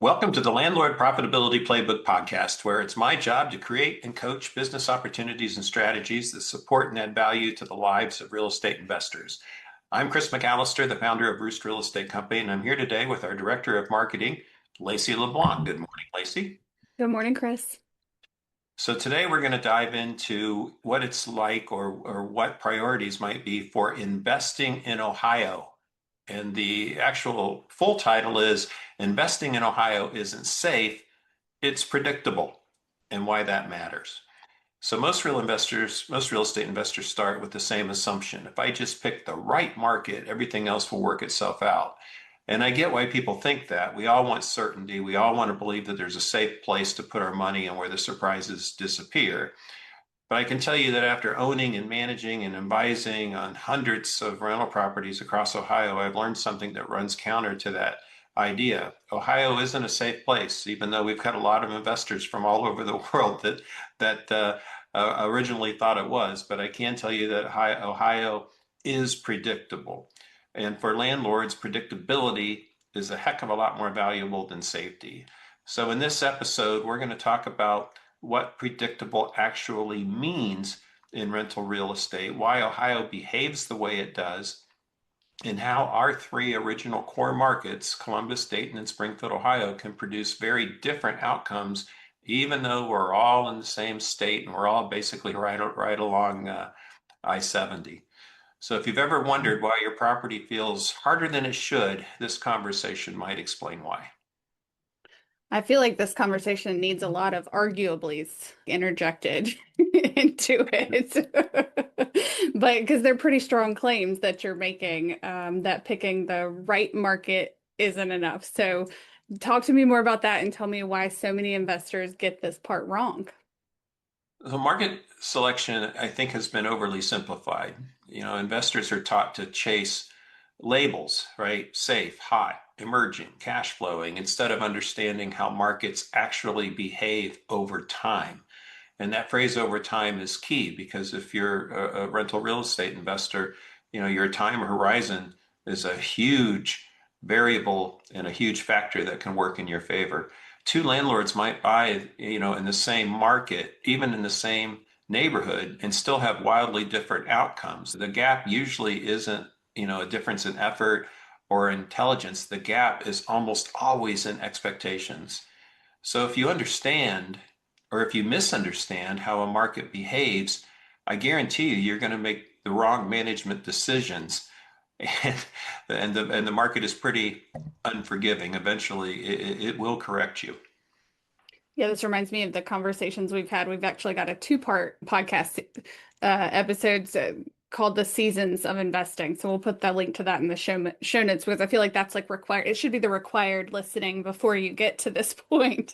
Welcome to the Landlord Profitability Playbook podcast, where it's my job to create and coach business opportunities and strategies that support and add value to the lives of real estate investors. I'm Chris McAllister, the founder of ROOST Real Estate Company, and I'm here today with our Director of Marketing, Laci LeBlanc. Good morning, Laci. Good morning, Chris. So today we're going to dive into what it's like or what priorities might be for investing in Ohio. And the actual full title is Investing in Ohio Isn't Safe, It's Predictable, and Why That Matters. So most real estate investors start with the same assumption. If I just pick the right market, everything else will work itself out. And I get why people think that. We all want certainty. We all want to believe that there's a safe place to put our money and where the surprises disappear. But I can tell you that after owning and managing and advising on hundreds of rental properties across Ohio, I've learned something that runs counter to that idea. Ohio isn't a safe place, even though we've got a lot of investors from all over the world that originally thought it was. But I can tell you that Ohio is predictable. And for landlords, predictability is a heck of a lot more valuable than safety. So in this episode, we're going to talk about what predictable actually means in rental real estate, why Ohio behaves the way it does, and how our three original core markets, Columbus, Dayton, and Springfield, Ohio, can produce very different outcomes, even though we're all in the same state and we're all basically right along I-70. So if you've ever wondered why your property feels harder than it should, this conversation might explain why. I feel like this conversation needs a lot of arguablys interjected into it. But because they're pretty strong claims that you're making, that picking the right market isn't enough. So talk to me more about that and tell me why so many investors get this part wrong. So market selection, I think, has been overly simplified. Investors are taught to chase labels, right? Safe, hot, emerging, cash flowing, instead of understanding how markets actually behave over time. And that phrase over time is key because if you're a rental real estate investor, your time horizon is a huge variable and a huge factor that can work in your favor. Two landlords might buy, in the same market, even in the same neighborhood, and still have wildly different outcomes. The gap usually isn't, a difference in effort or intelligence. The gap is almost always in expectations. So if you understand or if you misunderstand how a market behaves, I guarantee you're going to make the wrong management decisions. And the market is pretty unforgiving. Eventually, it will correct you. Yeah, this reminds me of the conversations we've had. We've actually got a two-part podcast episodes called The Seasons of Investing. So we'll put the link to that in the show notes because I feel like that's like required. It should be the required listening before you get to this point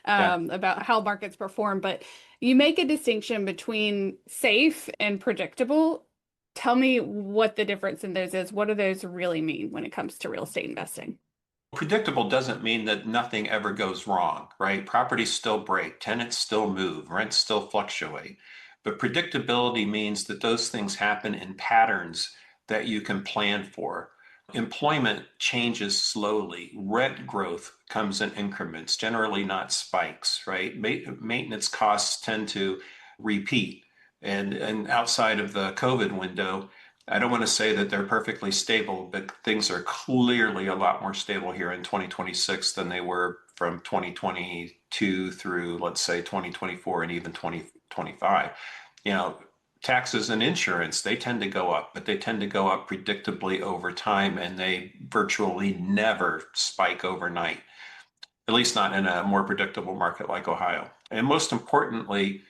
Yeah. about how markets perform. But you make a distinction between safe and predictable. Tell me what the difference in those is. What do those really mean when it comes to real estate investing? Predictable doesn't mean that nothing ever goes wrong, right? Properties still break, tenants still move, rents still fluctuate. But predictability means that those things happen in patterns that you can plan for. Employment changes slowly. Rent growth comes in increments, generally not spikes, right? Maintenance costs tend to repeat. And outside of the COVID window, I don't want to say that they're perfectly stable, but things are clearly a lot more stable here in 2026 than they were from 2022 through, let's say, 2024 and even 2025. Taxes and insurance, they tend to go up, but they tend to go up predictably over time, and they virtually never spike overnight, at least not in a more predictable market like Ohio. And most importantly,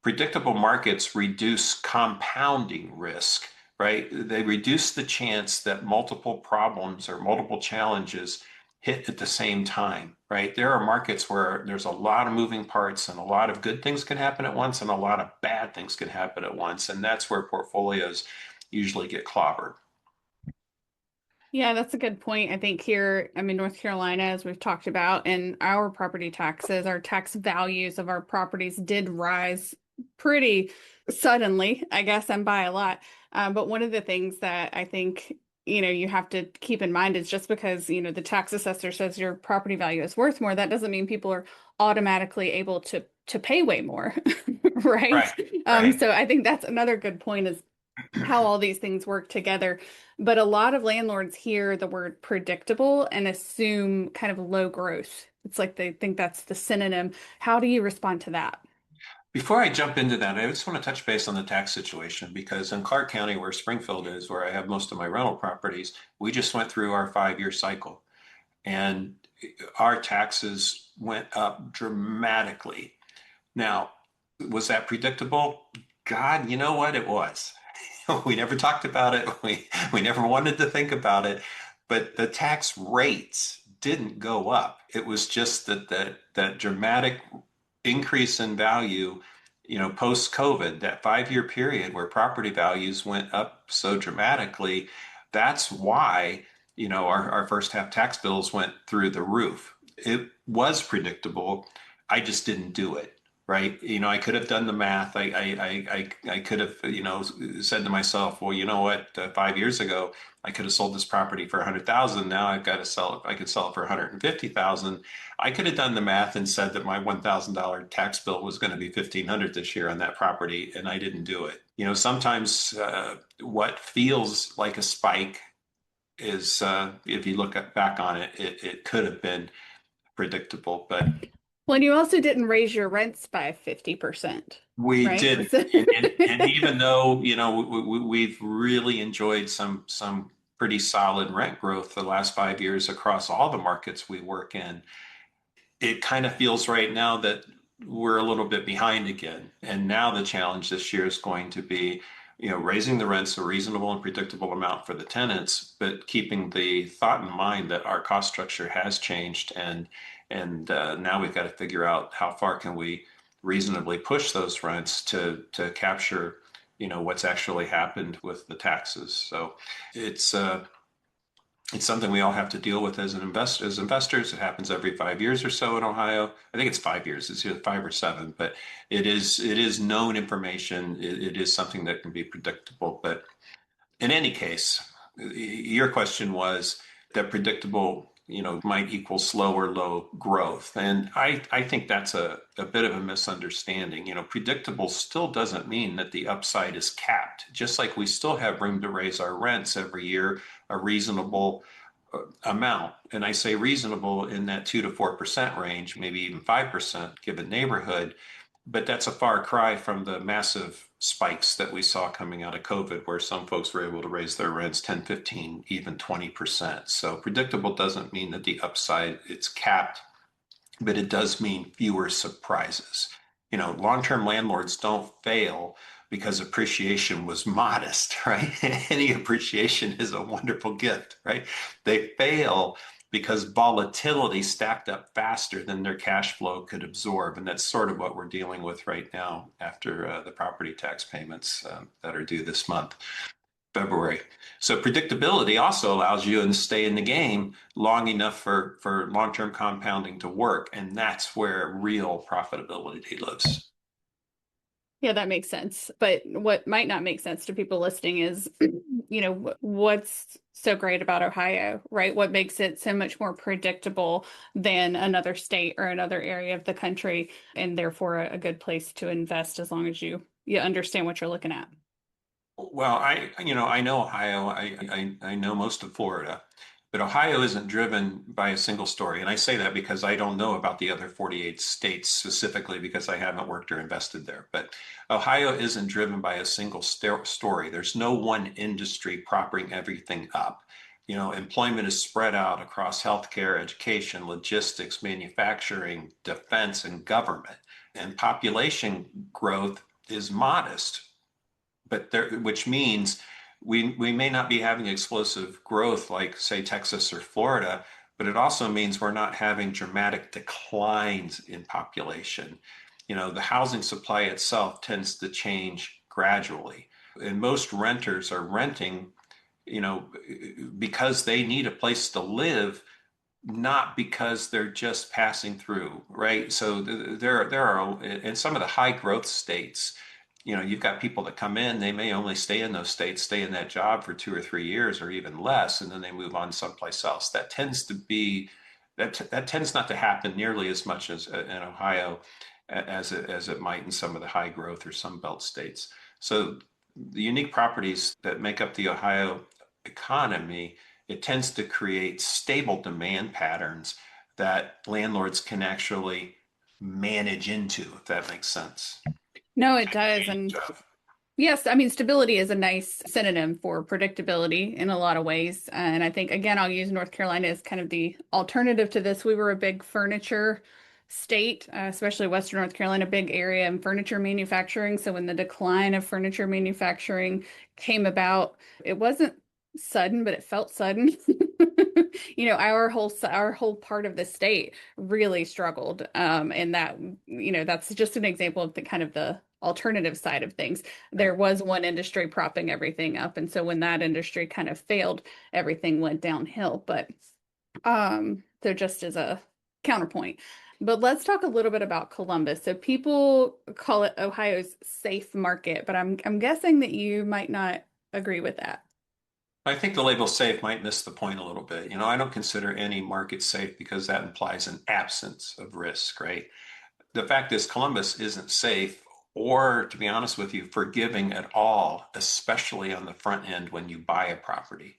predictable markets reduce compounding risk, right? They reduce the chance that multiple problems or multiple challenges hit at the same time, right? There are markets where there's a lot of moving parts and a lot of good things can happen at once and a lot of bad things can happen at once. And that's where portfolios usually get clobbered. Yeah, that's a good point. I think here, North Carolina, as we've talked about, and our property taxes, our tax values of our properties did rise pretty suddenly, I guess, and by a lot. But one of the things that I think you have to keep in mind is just because, the tax assessor says your property value is worth more, that doesn't mean people are automatically able to pay way more, right? Right, right. So I think that's another good point is how all these things work together. But a lot of landlords hear the word predictable and assume kind of low growth. It's like they think that's the synonym. How do you respond to that? Before I jump into that, I just want to touch base on the tax situation because in Clark County, where Springfield is, where I have most of my rental properties, we just went through our 5-year cycle and our taxes went up dramatically. Now, was that predictable? God, you know what? It was. We never talked about it. We never wanted to think about it, but the tax rates didn't go up. It was just that dramatic increase in value, post COVID, that 5-year period where property values went up so dramatically. That's why, our first half tax bills went through the roof. It was predictable. I just didn't do it. Right. I could have done the math. I could have, said to myself, well, you know what, 5 years ago, I could have sold this property for 100,000. Now I've got to sell it. I could sell it for 150,000. I could have done the math and said that my $1,000 tax bill was going to be 1,500 this year on that property, and I didn't do it. Sometimes what feels like a spike is, if you look back on it, it could have been predictable, but Well, and you also didn't raise your rents by 50%, we right? did. And even though, we've really enjoyed some pretty solid rent growth the last 5 years across all the markets we work in, it kind of feels right now that we're a little bit behind again. And now the challenge this year is going to be, raising the rents a reasonable and predictable amount for the tenants, but keeping the thought in mind that our cost structure has changed, and now we've got to figure out how far can we reasonably push those rents to capture, what's actually happened with the taxes. So it's it's something we all have to deal with as investors. It happens every 5 years or so in Ohio. I think it's 5 years. It's either 5 or 7, but it is known information. It is something that can be predictable. But in any case, your question was that predictable, might equal slow or low growth. And I think that's a bit of a misunderstanding. Predictable still doesn't mean that the upside is capped, just like we still have room to raise our rents every year, a reasonable amount. And I say reasonable in that 2 to 4% range, maybe even 5% given neighborhood. But that's a far cry from the massive spikes that we saw coming out of COVID, where some folks were able to raise their rents 10, 15, even 20%. So predictable doesn't mean that the upside it's capped, but it does mean fewer surprises. Long-term landlords don't fail because appreciation was modest, right? Any appreciation is a wonderful gift, right? They fail because volatility stacked up faster than their cash flow could absorb. And that's sort of what we're dealing with right now after the property tax payments that are due this month. February. So predictability also allows you to stay in the game long enough for long-term compounding to work. And that's where real profitability lives. Yeah, that makes sense. But what might not make sense to people listening is, what's so great about Ohio, right? What makes it so much more predictable than another state or another area of the country, and therefore a good place to invest as long as you understand what you're looking at. Well, I know Ohio. I know most of Florida, but Ohio isn't driven by a single story. And I say that because I don't know about the other 48 states specifically because I haven't worked or invested there. But Ohio isn't driven by a single story. There's no one industry propping everything up. Employment is spread out across healthcare, education, logistics, manufacturing, defense, and government. And population growth is modest, but which means we may not be having explosive growth like, say, Texas or Florida, but it also means we're not having dramatic declines in population. The housing supply itself tends to change gradually. And most renters are renting, you know, because they need a place to live, not because they're just passing through, right? So there are in some of the high growth states, you've got people that come in, they may only stay in those states, stay in that job for 2 or 3 years or even less, and then they move on someplace else. That tends not to happen nearly as much as in Ohio as it might in some of the high growth or Sun Belt states. So the unique properties that make up the Ohio economy, it tends to create stable demand patterns that landlords can actually manage into, if that makes sense. No, it does. And yes, I mean, stability is a nice synonym for predictability in a lot of ways. And I think, again, I'll use North Carolina as kind of the alternative to this. We were a big furniture state, especially Western North Carolina, big area in furniture manufacturing. So when the decline of furniture manufacturing came about, it wasn't sudden, but it felt sudden. Our whole part of the state really struggled. And that's just an example of the kind of the alternative side of things. There was one industry propping everything up. And so when that industry kind of failed, everything went downhill. But so just as a counterpoint. But let's talk a little bit about Columbus. So people call it Ohio's safe market, but I'm guessing that you might not agree with that. I think the label safe might miss the point a little bit. I don't consider any market safe because that implies an absence of risk, right? The fact is, Columbus isn't safe or, to be honest with you, forgiving at all, especially on the front end when you buy a property.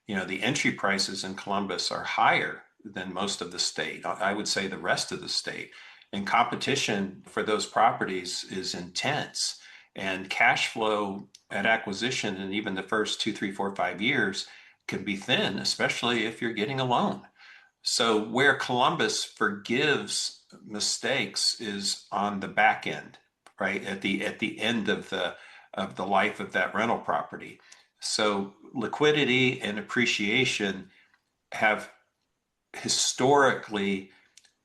The entry prices in Columbus are higher than most of the state. I would say the rest of the state. And competition for those properties is intense. And cash flow at acquisition and even the first 2, 3, 4, 5 years can be thin, especially if you're getting a loan. So where Columbus forgives mistakes is on the back end, right? At the end of the life of that rental property. So liquidity and appreciation have historically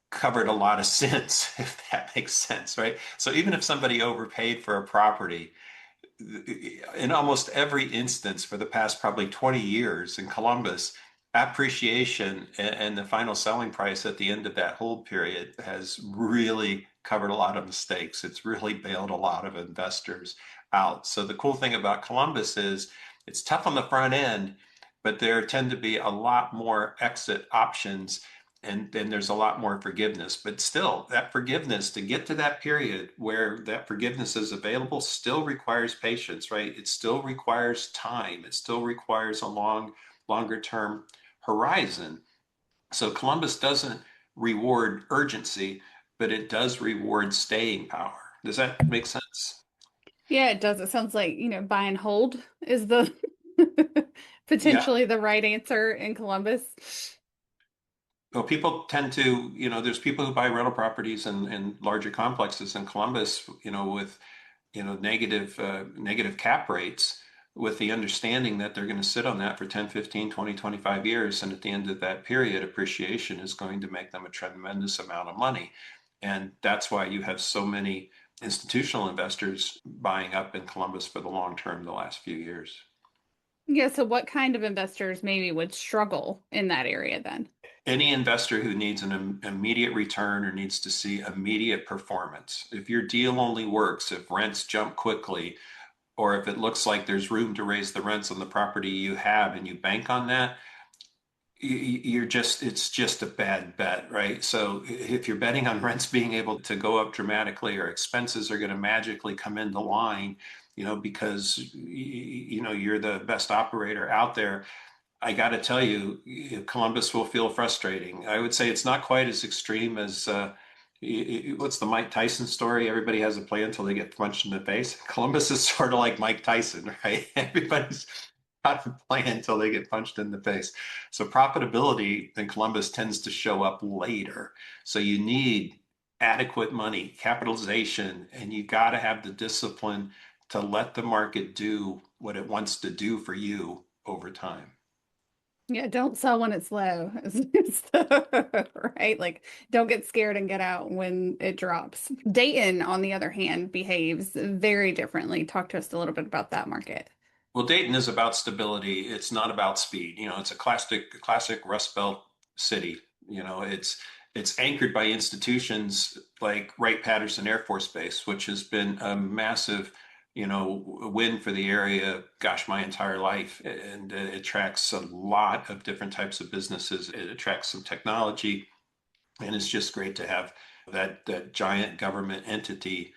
covered a lot of sins, if that makes sense, right? So even if somebody overpaid for a property, in almost every instance for the past probably 20 years in Columbus, appreciation and the final selling price at the end of that hold period has really covered a lot of mistakes. It's really bailed a lot of investors out. So the cool thing about Columbus is it's tough on the front end, but there tend to be a lot more exit options and then there's a lot more forgiveness. But still, that forgiveness to get to that period where that forgiveness is available still requires patience, right? It still requires time. It still requires a longer term horizon. So Columbus doesn't reward urgency, but it does reward staying power. Does that make sense? Yeah, it does. It sounds like, buy and hold is the Yeah. potentially the right answer in Columbus. Well, people tend to, there's people who buy rental properties and larger complexes in Columbus, with negative cap rates with the understanding that they're going to sit on that for 10, 15, 20, 25 years. And at the end of that period, appreciation is going to make them a tremendous amount of money. And that's why you have so many institutional investors buying up in Columbus for the long term the last few years. Yeah, so what kind of investors maybe would struggle in that area then? Any investor who needs an immediate return or needs to see immediate performance. If your deal only works if rents jump quickly, or if it looks like there's room to raise the rents on the property you have and you bank on that, it's just a bad bet, right? So if you're betting on rents being able to go up dramatically or expenses are going to magically come into line, because you're the best operator out there, I got to tell you, Columbus will feel frustrating. I would say it's not quite as extreme as what's the Mike Tyson story? Everybody has a plan until they get punched in the face. Columbus is sort of like Mike Tyson, right? Everybody's got a plan until they get punched in the face. So profitability in Columbus tends to show up later. So you need adequate money, capitalization, and you got to have the discipline to let the market do what it wants to do for you over time. Yeah, don't sell when it's low. Right? Like, don't get scared and get out when it drops. Dayton, on the other hand, behaves very differently. Talk to us a little bit about that market. Well, Dayton is about stability. It's not about speed. It's a classic Rust Belt city. It's anchored by institutions like Wright-Patterson Air Force Base, which has been a massive, a win for the area, gosh, my entire life. And it attracts a lot of different types of businesses. It attracts some technology, and it's just great to have that giant government entity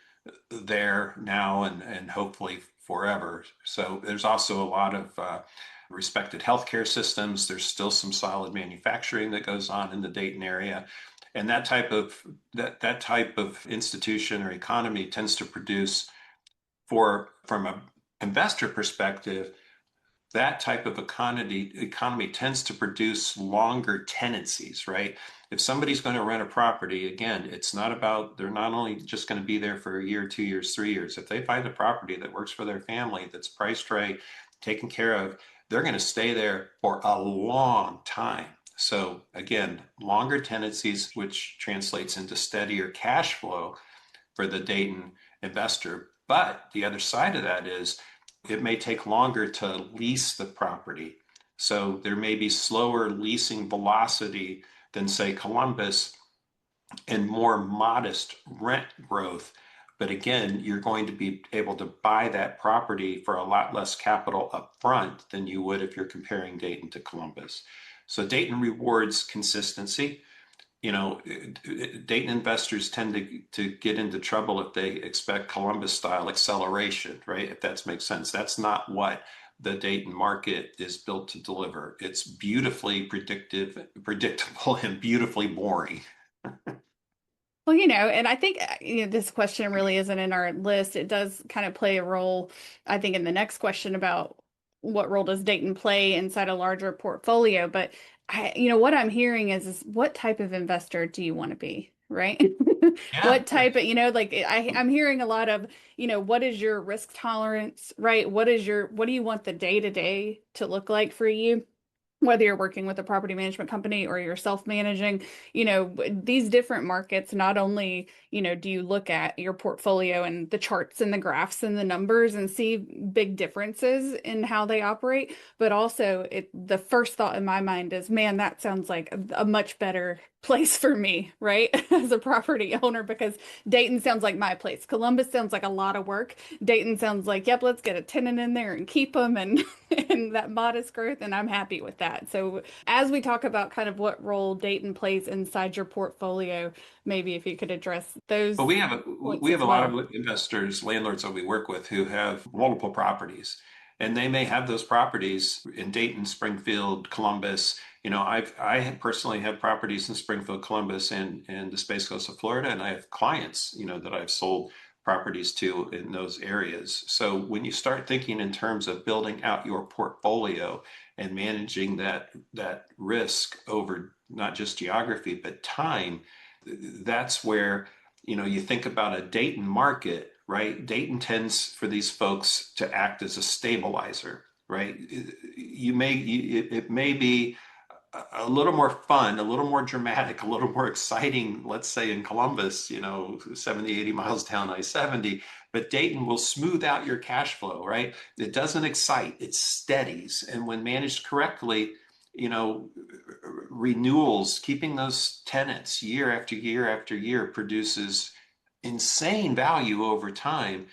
there now and hopefully forever. So there's also a lot of respected healthcare systems. There's still some solid manufacturing that goes on in the Dayton area. And that type of institution or economy tends to produce from an investor perspective, that type of economy tends to produce longer tenancies, right? If somebody's going to rent a property, again, it's not about they're not only just going to be there for a year, 2 years, 3 years. If they find a property that works for their family, that's priced right, taken care of, they're going to stay there for a long time. So again, longer tenancies, which translates into steadier cash flow for the Dayton investor. But the other side of that is it may take longer to lease the property. So there may be slower leasing velocity than, say, Columbus, and more modest rent growth. But again, you're going to be able to buy that property for a lot less capital up front than you would if you're comparing Dayton to Columbus. So Dayton rewards consistency. Dayton investors tend to get into trouble if they expect Columbus style acceleration, right? If that makes sense. That's not what the Dayton market is built to deliver. It's beautifully predictable, and beautifully boring. Well, and I think this question really isn't in our list. It does kind of play a role, I think, in the next question about what role does Dayton play inside a larger portfolio. But what I'm hearing is what type of investor do you want to be, right? Yeah. What type of, like I'm hearing a lot of, what is your risk tolerance, right? What do you want the day to day to look like for you? Whether you're working with a property management company or you're self-managing, these different markets, not only, do you look at your portfolio and the charts and the graphs and the numbers and see big differences in how they operate, but also the first thought in my mind is, man, that sounds like a much better place for me, right? As a property owner, because Dayton sounds like my place. Columbus sounds like a lot of work. Dayton sounds like, yep, let's get a tenant in there and keep them and and that modest growth, and I'm happy with that. So as we talk about kind of what role Dayton plays inside your portfolio, maybe if you could address those But points we have as a lot well. of investors, landlords that we work with who have multiple properties, and they may have those properties in Dayton, Springfield, Columbus. I personally have properties in Springfield, Columbus, and the Space Coast of Florida, and I have clients, that I've sold properties to in those areas. So when you start thinking in terms of building out your portfolio and managing that risk over not just geography but time, that's where you think about a Dayton market, right? Dayton tends for these folks to act as a stabilizer, right? It may be a little more fun, a little more dramatic, a little more exciting, let's say in Columbus, 70, 80 miles down I-70, but Dayton will smooth out your cash flow, right? It doesn't excite, it steadies. And when managed correctly, you know, renewals, keeping those tenants year after year after year produces insane value over time.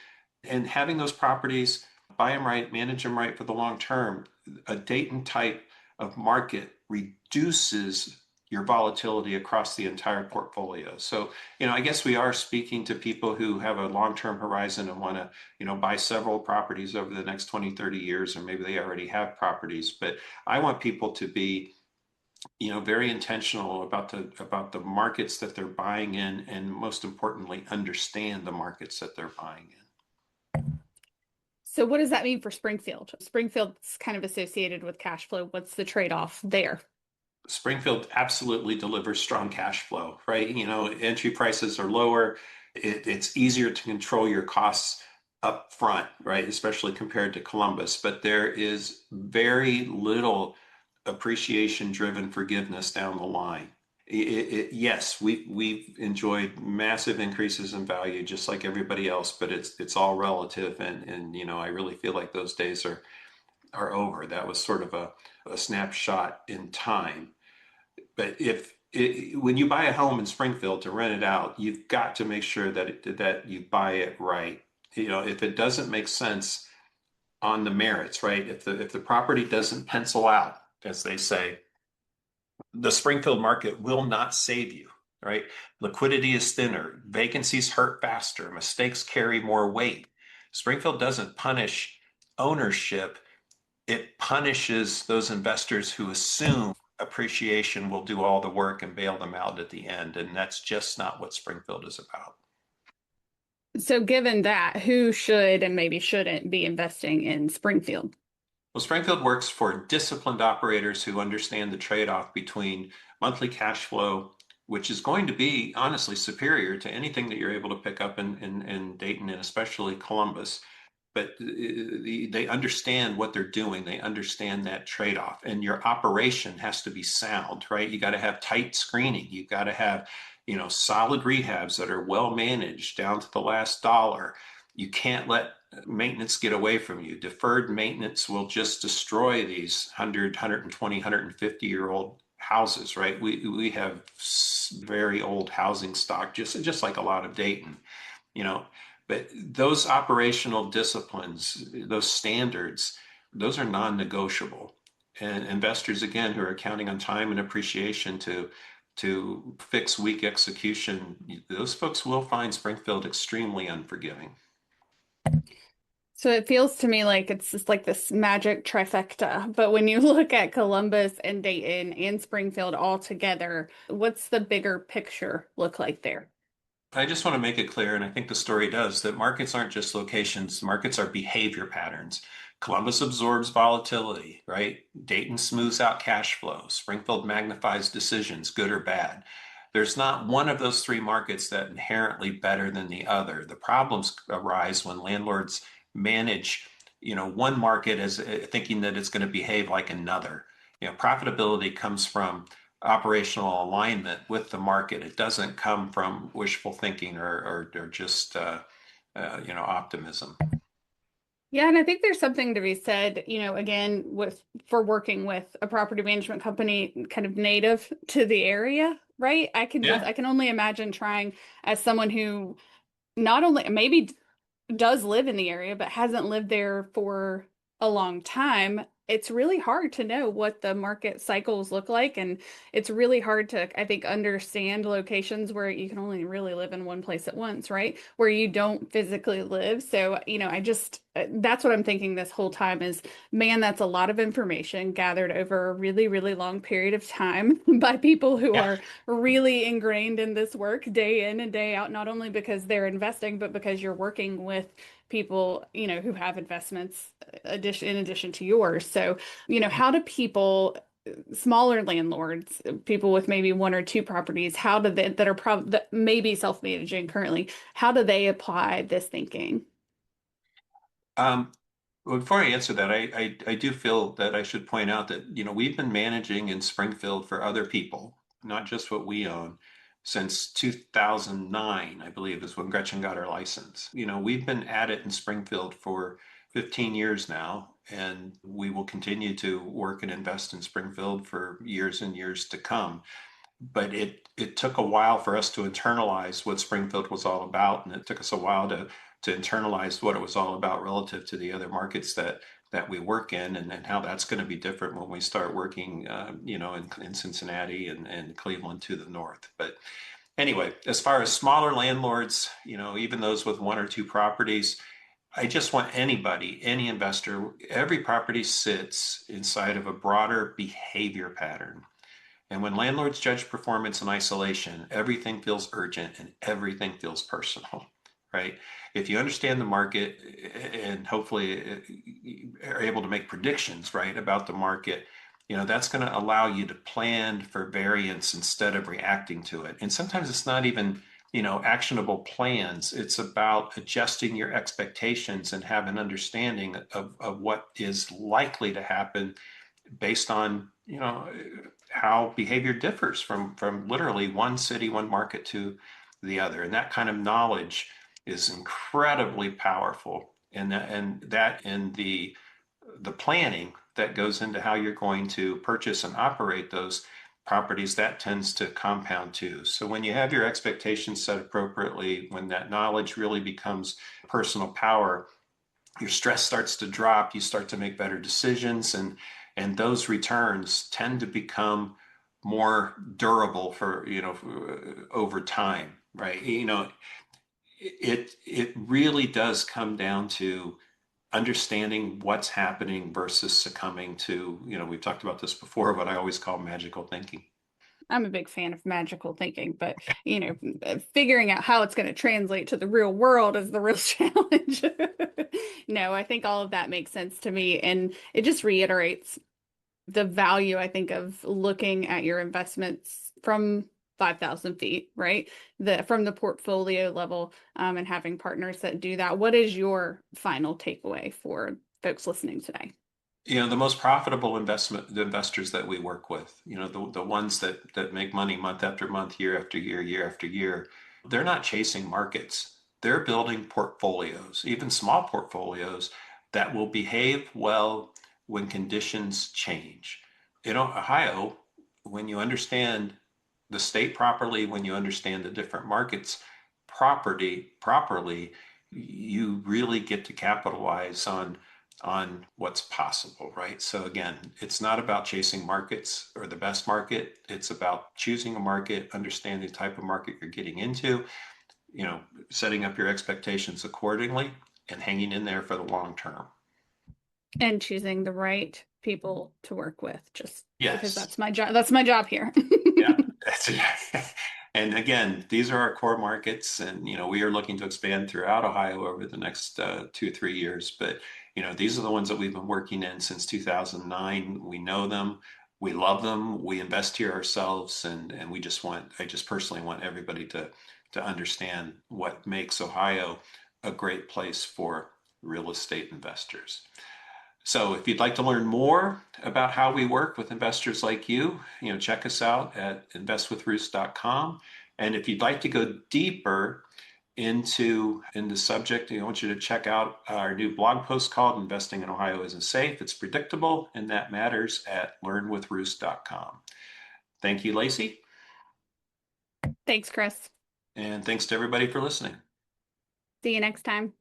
And having those properties, buy them right, manage them right for the long term, a Dayton type of market reduces your volatility across the entire portfolio. So, I guess we are speaking to people who have a long-term horizon and want to, buy several properties over the next 20, 30 years, or maybe they already have properties. But I want people to be, very intentional about the markets that they're buying in, and most importantly, understand the markets that they're buying in. So what does that mean for Springfield? Springfield's kind of associated with cash flow. What's the trade-off there? Springfield absolutely delivers strong cash flow, right? Entry prices are lower. It's easier to control your costs up front, right? Especially compared to Columbus. But there is very little appreciation driven forgiveness down the line. Yes, we've enjoyed massive increases in value just like everybody else, but it's all relative, and I really feel like those days are over. That was sort of a snapshot in time. But when you buy a home in Springfield to rent it out, you've got to make sure that you buy it right. if it doesn't make sense on the merits, right? If the property doesn't pencil out, as they say, the Springfield market will not save you, right? Liquidity is thinner, vacancies hurt faster, mistakes carry more weight. Springfield doesn't punish ownership, it punishes those investors who assume appreciation will do all the work and bail them out at the end. And that's just not what Springfield is about. So given that, who should and maybe shouldn't be investing in Springfield? Well, Springfield works for disciplined operators who understand the trade-off between monthly cash flow, which is going to be honestly superior to anything that you're able to pick up in Dayton and especially Columbus. But they understand what they're doing. They understand that trade-off. And your operation has to be sound, right? You got to have tight screening. You got to have, solid rehabs that are well managed down to the last dollar. You can't let maintenance get away from you. Deferred maintenance will just destroy these 100, 120, 150-year-old houses, right? We have very old housing stock, just like a lot of Dayton, you know. But those operational disciplines, those standards, those are non-negotiable. And investors, again, who are counting on time and appreciation to fix weak execution, those folks will find Springfield extremely unforgiving. So it feels to me like it's just like this magic trifecta. But when you look at Columbus and Dayton and Springfield all together, what's the bigger picture look like there? I just want to make it clear, and I think the story does, that markets aren't just locations, markets are behavior patterns. Columbus absorbs volatility, right? Dayton smooths out cash flow. Springfield magnifies decisions, good or bad. There's not one of those three markets that inherently better than the other. The problems arise when landlords manage, one market as thinking that it's going to behave like another. Profitability comes from operational alignment with the market. It doesn't come from wishful thinking or just optimism. Yeah, and I think there's something to be said, again, with for working with a property management company kind of native to the area, right? Yeah. I can only imagine trying as someone who not only maybe does live in the area but hasn't lived there for a long time. It's really hard to know what the market cycles look like, and it's really hard to, I think, understand locations where you can only really live in one place at once, right? Where you don't physically live. So, I just that's what I'm thinking this whole time is, man, that's a lot of information gathered over a really, really long period of time by people who Yeah. are really ingrained in this work day in and day out, not only because they're investing, but because you're working with people, who have investments in addition to yours. So, how do people, smaller landlords, people with maybe one or two properties, how do they that are prob that may be self-managing currently, how do they apply this thinking? Um, well, before I answer that, I do feel that I should point out that, we've been managing in Springfield for other people, not just what we own, since 2009, I believe, is when Gretchen got her license. We've been at it in Springfield for 15 years now, and we will continue to work and invest in Springfield for years and years to come. But it took a while for us to internalize what Springfield was all about, and it took us a while to internalize what it was all about relative to the other markets that we work in, and how that's going to be different when we start working, in Cincinnati and Cleveland to the north. But anyway, as far as smaller landlords, even those with one or two properties, I just want anybody, any investor, every property sits inside of a broader behavior pattern. And when landlords judge performance in isolation, everything feels urgent and everything feels personal, right? If you understand the market and hopefully are able to make predictions, right, about the market, that's going to allow you to plan for variance instead of reacting to it. And sometimes it's not even, actionable plans. It's about adjusting your expectations and have an understanding of what is likely to happen based on how behavior differs from literally one city, one market to the other. And that kind of knowledge is incredibly powerful. And the planning that goes into how you're going to purchase and operate those properties, that tends to compound too. So when you have your expectations set appropriately, when that knowledge really becomes personal power, your stress starts to drop, you start to make better decisions, and those returns tend to become more durable for, over time, right? It really does come down to understanding what's happening versus succumbing to, we've talked about this before, what I always call magical thinking. I'm a big fan of magical thinking, but figuring out how it's going to translate to the real world is the real challenge. No, I think all of that makes sense to me, and it just reiterates the value, I think, of looking at your investments from 5,000 feet, right? From the portfolio level, and having partners that do that. What is your final takeaway for folks listening today? The most profitable the investors that we work with, the ones that make money month after month, year after year, year after year, they're not chasing markets. They're building portfolios, even small portfolios that will behave well when conditions change. In Ohio, when you understand the state properly, when you understand the different markets properly, you really get to capitalize on what's possible, right? So again, it's not about chasing markets or the best market. It's about choosing a market, understanding the type of market you're getting into, you know, setting up your expectations accordingly and hanging in there for the long term. And choosing the right people to work with, just because Yes. that's my job. That's my job here. Yeah. That's it. And again, these are our core markets, and we are looking to expand throughout Ohio over the next 2 or 3 years. But these are the ones that we've been working in since 2009. We know them, we love them, we invest here ourselves, and I just personally want everybody to understand what makes Ohio a great place for real estate investors. So if you'd like to learn more about how we work with investors like you, check us out at investwithroost.com. And if you'd like to go deeper in the subject, I want you to check out our new blog post called Investing in Ohio Isn't Safe. It's predictable, and that matters at learnwithroost.com. Thank you, Laci. Thanks, Chris. And thanks to everybody for listening. See you next time.